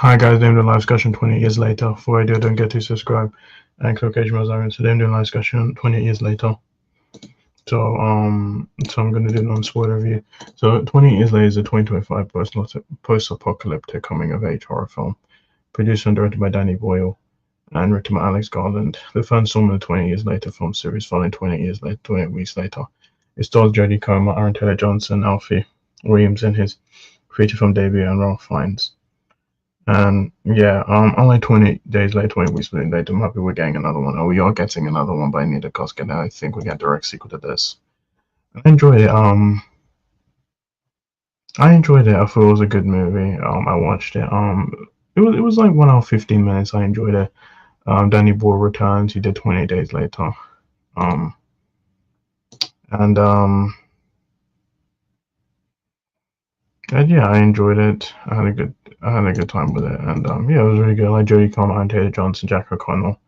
Hi guys, doing the live discussion 20 years later. Before I do, don't get to subscribe and click notification so they're doing live discussion 20 years later. So I'm gonna do non-spoiler review. So 20 years later is a 2025 post-apocalyptic coming-of-age horror film, produced and directed by Danny Boyle and written by Alex Garland. The first installment of 20 years later film series, following 20 years later, 20 weeks later. It stars Jodie Comer, Aaron Taylor Johnson, Alfie Williams in his feature film debut, and Ralph Fiennes. And yeah, only 20 days later, 20 weeks later, maybe we're getting another one. Or we are getting another one by Nita Koskinen. I think we get a direct sequel to this. I enjoyed it. I enjoyed it. I thought it was a good movie. I watched it. It was like 1 hour 15 minutes. I enjoyed it. Danny Boyle returns. He did 20 days later. Um, and yeah, I enjoyed it. I had a good time with it, and yeah, it was really good. I like Jodie Comer and Taylor Johnson, Jack O'Connell,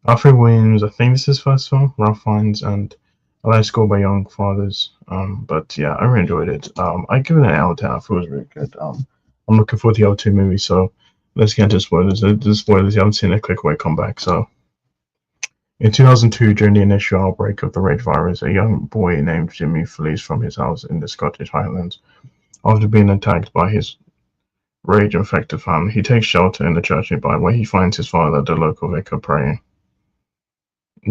Alfred Williams. I think this is his first film. Ralph Fiennes, and I like School by Young Fathers. But yeah, I really enjoyed it. I give it an out of 10. I thought it was really good. I'm looking forward to the other two movies. So let's get into spoilers. The spoilers. You haven't seen it, click away, come back. So in 2002, during the initial outbreak of the Rage virus, a young boy named Jimmy flees from his house in the Scottish Highlands after being attacked by his rage-infected family. He takes shelter in the church nearby, where he finds his father, the local vicar, praying,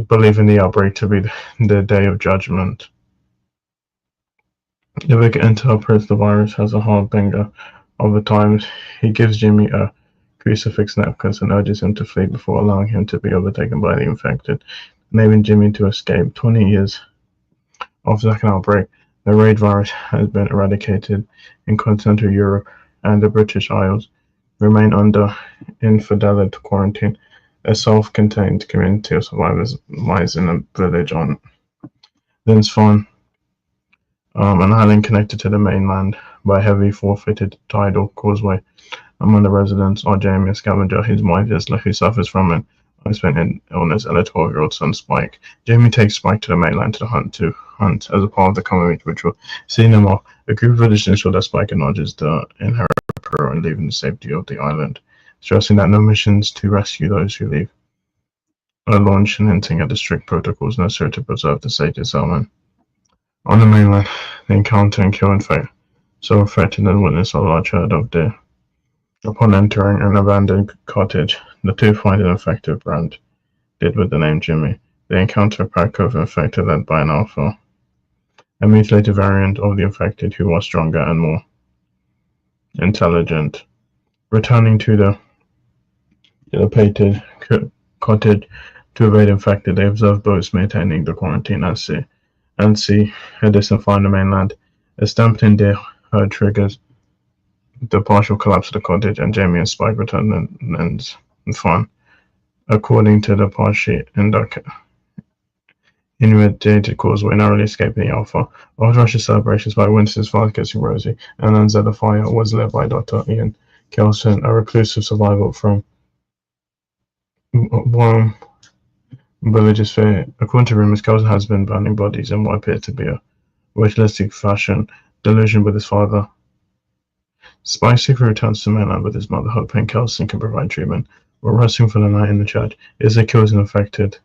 believing the outbreak to be the day of judgment. The vicar interprets the virus as a harbinger of the times. He gives Jimmy a crucifix necklace and urges him to flee before allowing him to be overtaken by the infected, enabling Jimmy to escape. 20 years after the second outbreak, the rage virus has been eradicated in continental Europe, and the British Isles remain under indefinite quarantine. A self-contained community of survivors lies in a village on Lindsfarne, an island connected to the mainland by a heavy four-footed tidal causeway. Among the residents are Jamie, a scavenger, his wife Isla, who suffers from an unexplained illness, and a 12-year-old son, Spike. Jamie takes Spike to the mainland to hunt as a part of the coming ritual. Seeing them off, a group of villagers ensure that Spike acknowledges the inherent peril and leaving the safety of the island, stressing that no missions to rescue those who leave are launched, and hinting at the strict protocols necessary to preserve the safety of settlement. On the mainland, they encounter and kill so affected and witness a large herd of deer. Upon entering an abandoned cottage, the two find an infected brand, did with the name Jimmy. They encounter a pack of infected led by an alpha, a mutilated variant of the infected who was stronger and more intelligent. Returning to the dilapidated cottage to evade infected, they observe boats maintaining the quarantine at sea, and see a distant fire on the mainland. A stampeding deer herd triggers the partial collapse of the cottage, and Jamie and Spike return and ends in fun. According to the partially inundated causeway, narrowly escaping the Alpha. After Russia's celebrations by Winston's father kissing Rosie, and learns that the fire was led by Dr. Ian Kelson, a reclusive survivor from one village's fair. According to rumors, Kelson has been burning bodies in what appears to be a ritualistic fashion, delusion with his father. Spike secretly returns to the mainland with his mother, hoping Kelson can provide treatment. While resting for the night in the church, Isla kills an infected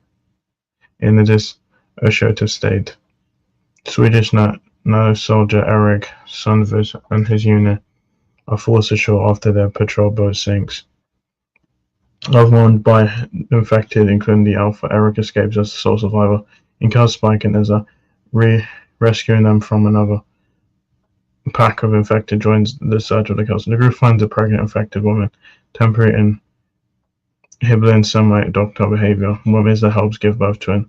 in a dissociative state. Swedish NATO soldier Erik Sundved and his unit are forced ashore after their patrol boat sinks. Overwhelmed by infected, including the Alpha, Erik escapes as the sole survivor, encounters Spike and Isla, rescuing them from another pack of infected, joins the search of the Kelson. The group finds a pregnant infected woman, temporarily inhibiting semi-doctor behavior. While Isla helps give birth to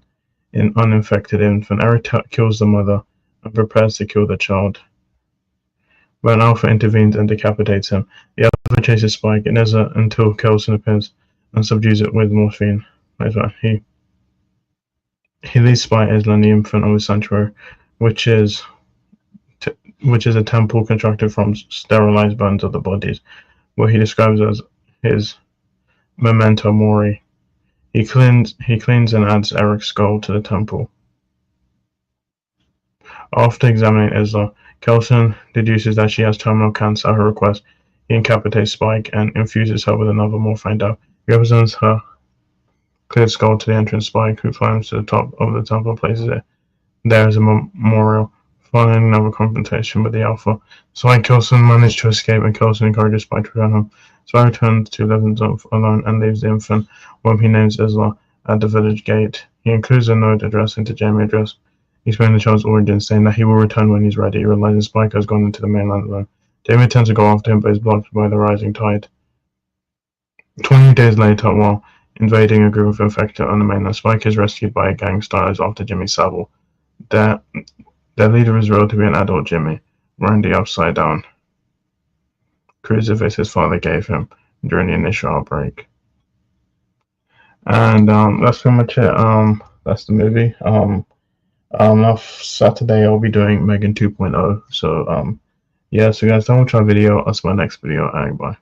an uninfected infant, Erik kills the mother and prepares to kill the child. When Alpha intervenes and decapitates him, the Alpha chases Spike and Isla until Kelson appears and subdues it with morphine. He leads Spike, Isla, and the infant of his sanctuary, which is a temple constructed from sterilized bones of the bodies, what he describes as his memento mori. He cleans and adds Erik's skull to the temple. After examining Isla, Kelson deduces that she has terminal cancer at her request. He incapacitates Spike and infuses her with another morphine dab. He represents her cleared skull to the entrance. Spike, who climbs to the top of the temple, places it there as a memorial. Following another confrontation with the Alpha, Spike Coulson manages to escape, and Coulson encourages Spike to return home. Spike returns to Levinson alone and leaves the infant, whom he names Isla, at the village gate. He includes a note addressing to Jamie explaining the child's origins, saying that he will return when he's ready, realizing Spike has gone into the mainland alone. Jamie attempts to go after him, but is blocked by the rising tide. 20 days later, while invading a group of infected on the mainland, Spike is rescued by a gang stylized after Jimmy's Savile. Their leader is revealed to be an adult Jimmy, wearing the upside down crucifix his father gave him during the initial outbreak. And that's pretty much it. That's the movie. Now Saturday I'll be doing Megan 2.0. So yeah, so guys, don't watch our video. I'll see my next video. Bye.